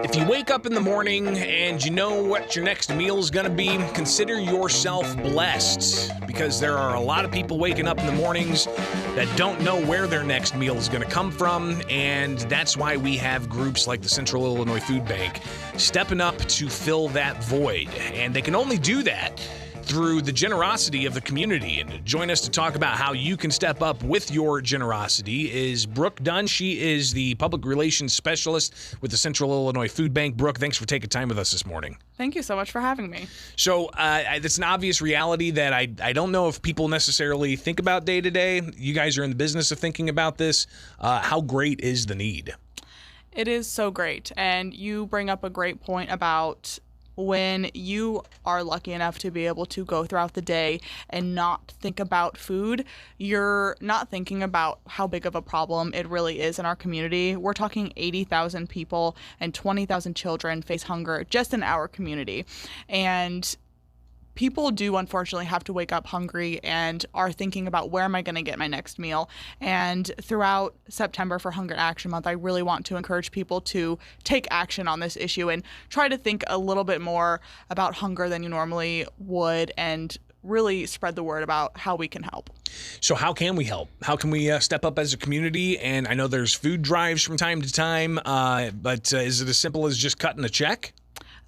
If you wake up in the morning and you know what your next meal is going to be, consider yourself blessed, because there are a lot of people waking up in the mornings that don't know where their next meal is going to come from, and that's why we have groups like the Central Illinois Food Bank stepping up to fill that void, and they can only do that through the generosity of the community. And to join us to talk about how you can step up with your generosity is Brooke Dunn. She is the public relations specialist with the Central Illinois Food Bank. Brooke, thanks for taking time with us this morning. Thank you so much for having me. So it's an obvious reality that I don't know if people necessarily think about day to day. You guys are in the business of thinking about this. How great is the need? It is so great. And you bring up a great point about when you are lucky enough to be able to go throughout the day and not think about food, you're not thinking about how big of a problem it really is in our community. We're talking 80,000 people and 20,000 children face hunger just in our community. And people do unfortunately have to wake up hungry and are thinking about, where am I going to get my next meal? And throughout September for Hunger Action Month, I really want to encourage people to take action on this issue and try to think a little bit more about hunger than you normally would, and really spread the word about how we can help. So how can we help? How can we step up as a community? And I know there's food drives from time to time, but is it as simple as just cutting a check?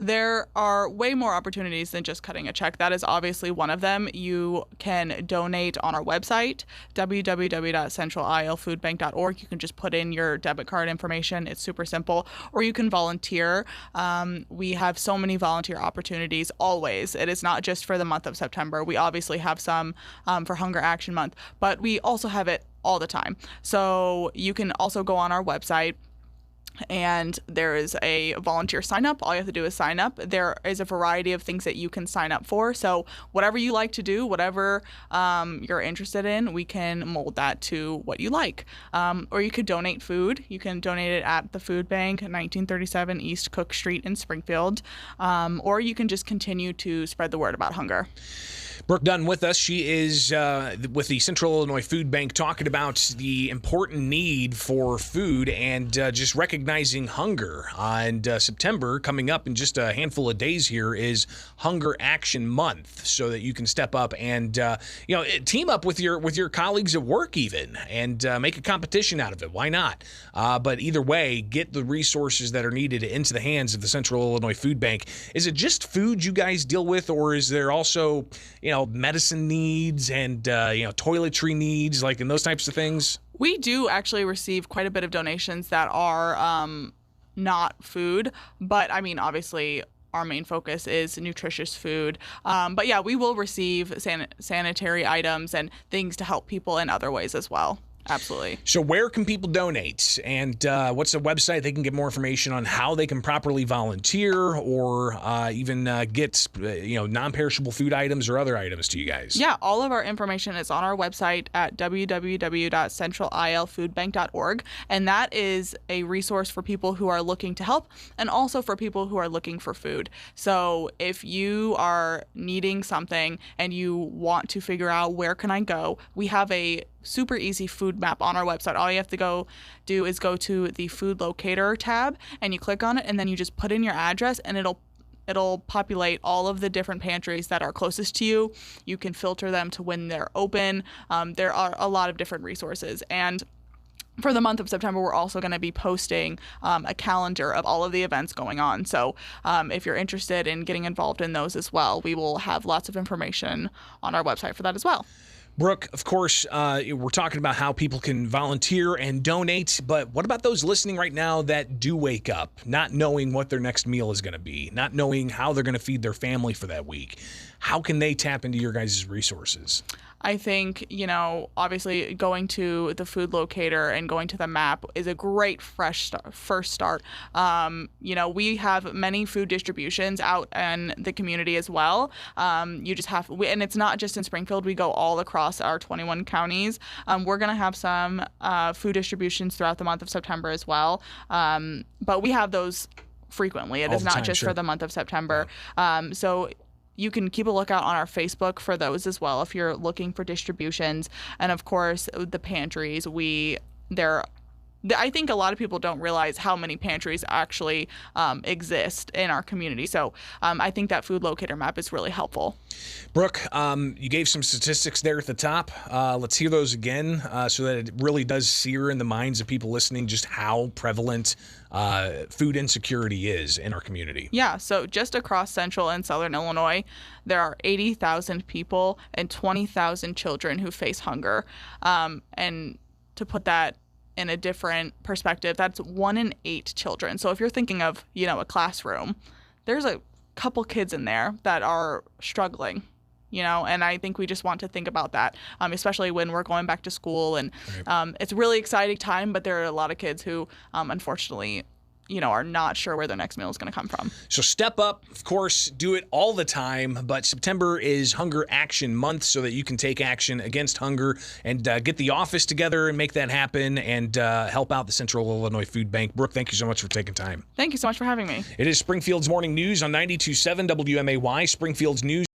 There are way more opportunities than just cutting a check. That is obviously one of them. You can donate on our website, www.centralilfoodbank.org. You can just put in your debit card information. It's super simple. Or you can volunteer. We have so many volunteer opportunities always. It is not just for the month of September. We obviously have some for Hunger Action Month, but we also have it all the time. So you can also go on our website, and there is a volunteer sign up. All you have to do is sign up. There is a variety of things that you can sign up for. So whatever you like to do, whatever you're interested in, we can mold that to what you like. Or you could donate food. You can donate it at the Food Bank, 1937 East Cook Street in Springfield. Or you can just continue to spread the word about hunger. Brooke Dunn with us. She is with the Central Illinois Food Bank, talking about the important need for food and just recognizing hunger. And September, coming up in just a handful of days here, is Hunger Action Month, so that you can step up and team up with your colleagues at work even, and make a competition out of it. Why not? But either way, get the resources that are needed into the hands of the Central Illinois Food Bank. Is it just food you guys deal with, or is there also medicine needs and, toiletry needs, like in those types of things? We do actually receive quite a bit of donations that are not food, but I mean, obviously, our main focus is nutritious food. But yeah, we will receive sanitary items and things to help people in other ways as well. Absolutely. So where can people donate, and what's the website they can get more information on how they can properly volunteer, or even get non-perishable food items or other items to you guys? Yeah, all of our information is on our website at www.centralilfoodbank.org, and that is a resource for people who are looking to help, and also for people who are looking for food. So if you are needing something and you want to figure out, where can I go, we have a super easy food map on our website. All you have to do is go to the food locator tab, and you click on it, and then you just put in your address, and it'll populate all of the different pantries that are closest to you. You can filter them to when they're open. There are a lot of different resources. And for the month of September, we're also going to be posting a calendar of all of the events going on. So if you're interested in getting involved in those as well, we will have lots of information on our website for that as well. Brooke, of course, we're talking about how people can volunteer and donate, but what about those listening right now that do wake up not knowing what their next meal is going to be, not knowing how they're going to feed their family for that week? How can they tap into your guys' resources? I think, obviously going to the food locator and going to the map is a great first start. We have many food distributions out in the community as well. And it's not just in Springfield. We go all across our 21 counties. We're going to have some food distributions throughout the month of September as well. But we have those frequently. It is not just for the month of September. So you can keep a lookout on our Facebook for those as well if you're looking for distributions. And of course, the pantries, they're I think a lot of people don't realize how many pantries actually exist in our community. So I think that food locator map is really helpful. Brooke, you gave some statistics there at the top. Let's hear those again so that it really does sear in the minds of people listening just how prevalent food insecurity is in our community. Yeah, so just across central and southern Illinois, there are 80,000 people and 20,000 children who face hunger. And to put that in a different perspective, that's 1 in 8 children. So if you're thinking of, a classroom, there's a couple kids in there that are struggling, and I think we just want to think about that, especially when we're going back to school. And it's a really exciting time, but there are a lot of kids who, unfortunately, are not sure where their next meal is going to come from. So step up, of course, do it all the time. But September is Hunger Action Month so that you can take action against hunger and get the office together and make that happen and help out the Central Illinois Food Bank. Brooke, thank you so much for taking time. Thank you so much for having me. It is Springfield's Morning News on 92.7 WMAY, Springfield's News.